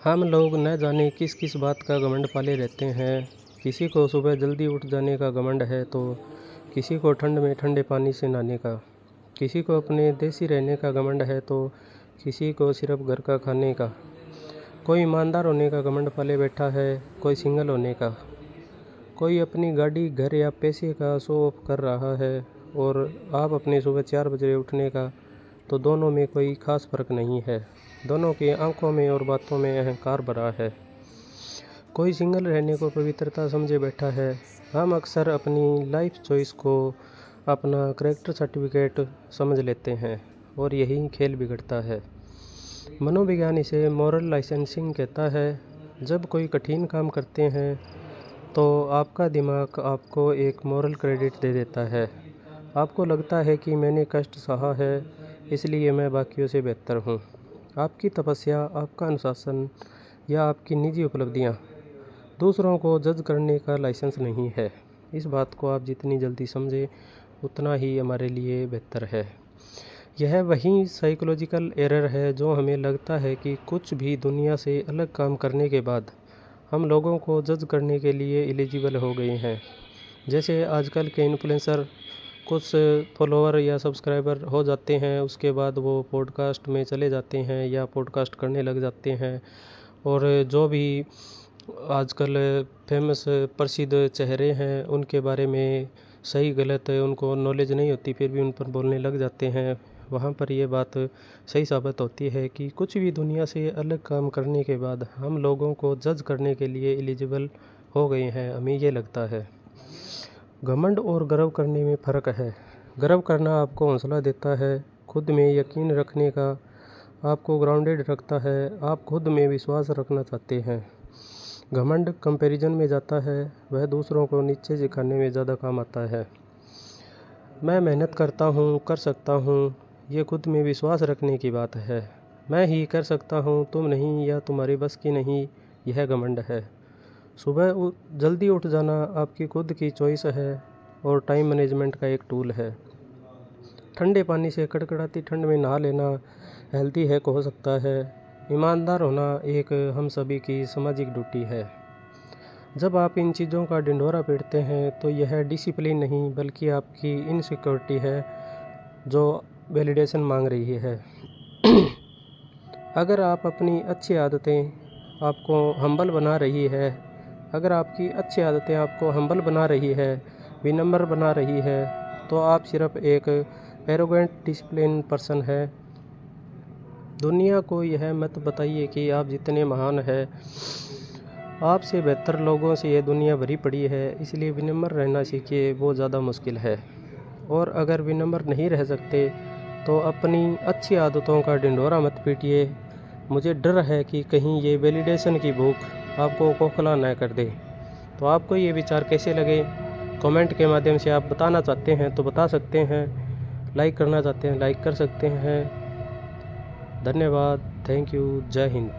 हम लोग न जाने किस किस बात का घमंड पाले रहते हैं। किसी को सुबह जल्दी उठ जाने का घमंड है तो किसी को ठंड में ठंडे पानी से नहाने का, किसी को अपने देसी रहने का घमंड है तो किसी को सिर्फ घर का खाने का। कोई ईमानदार होने का घमंड पाले बैठा है, कोई सिंगल होने का। कोई अपनी गाड़ी, घर या पैसे का शो ऑफ कर रहा है और आप अपने सुबह 4 बजे उठने का। तो दोनों में कोई खास फर्क नहीं है। दोनों की आंखों में और बातों में अहंकार भरा है। कोई सिंगल रहने को पवित्रता समझे बैठा है। हम अक्सर अपनी लाइफ चॉइस को अपना कैरेक्टर सर्टिफिकेट समझ लेते हैं और यही खेल बिगड़ता है। मनोविज्ञान इसे मॉरल लाइसेंसिंग कहता है। जब कोई कठिन काम करते हैं तो आपका दिमाग आपको एक मॉरल क्रेडिट दे देता है। आपको लगता है कि मैंने कष्ट सहा है, इसलिए मैं बाकियों से बेहतर हूँ। आपकी तपस्या, आपका अनुशासन या आपकी निजी उपलब्धियाँ दूसरों को जज करने का लाइसेंस नहीं है। इस बात को आप जितनी जल्दी समझें उतना ही हमारे लिए बेहतर है। यह वही साइकोलॉजिकल एरर है जो हमें लगता है कि कुछ भी दुनिया से अलग काम करने के बाद हम लोगों को जज करने के लिए एलिजिबल हो गए हैं। जैसे आजकल के इन्फ्लुएंसर कुछ फॉलोअर या सब्सक्राइबर हो जाते हैं, उसके बाद वो पॉडकास्ट में चले जाते हैं या पॉडकास्ट करने लग जाते हैं। और जो भी आजकल फेमस प्रसिद्ध चेहरे हैं उनके बारे में सही गलत उनको नॉलेज नहीं होती, फिर भी उन पर बोलने लग जाते हैं। वहाँ पर ये बात सही साबित होती है कि कुछ भी दुनिया से अलग काम करने के बाद हम लोगों को जज करने के लिए एलिजिबल हो गए हैं, हमें ये लगता है। घमंड और गर्व करने में फ़र्क है। गर्व करना आपको हौसला देता है, खुद में यकीन रखने का आपको ग्राउंडेड रखता है, आप खुद में विश्वास रखना चाहते हैं। घमंड कंपैरिजन में जाता है, वह दूसरों को नीचे दिखाने में ज़्यादा काम आता है। मैं मेहनत करता हूँ, कर सकता हूँ, ये खुद में विश्वास रखने की बात है। मैं ही कर सकता हूँ, तुम नहीं या तुम्हारी बस की नहीं, यह घमंड है। सुबह जल्दी उठ जाना आपकी खुद की चॉइस है और टाइम मैनेजमेंट का एक टूल है। ठंडे पानी से कड़कड़ाती ठंड में नहा लेना हेल्दी हैक हो सकता है। ईमानदार होना एक हम सभी की सामाजिक ड्यूटी है। जब आप इन चीज़ों का ढिंढोरा पीटते हैं तो यह डिसिप्लिन नहीं बल्कि आपकी इनसिक्योरिटी है जो वैलिडेशन मांग रही है। अगर आप अपनी अच्छी आदतें आपको हम्बल बना रही है, अगर आपकी अच्छी आदतें आपको हम्बल बना रही है, विनम्र बना रही है, तो आप सिर्फ एक एरोगेंट डिसिप्लिन पर्सन है। दुनिया को यह मत बताइए कि आप जितने महान हैं, आपसे बेहतर लोगों से ये दुनिया भरी पड़ी है, इसलिए विनम्र रहना सीखिए, वो ज़्यादा मुश्किल है। और अगर विनम्र नहीं रह सकते तो अपनी अच्छी आदतों का ढिंढोरा मत पीटिए। मुझे डर है कि कहीं ये वैलिडेशन की भूख आपको खोखला न कर दे। तो आपको ये विचार कैसे लगे, कमेंट के माध्यम से आप बताना चाहते हैं तो बता सकते हैं। लाइक करना चाहते हैं लाइक कर सकते हैं। धन्यवाद, थैंक यू, जय हिंद।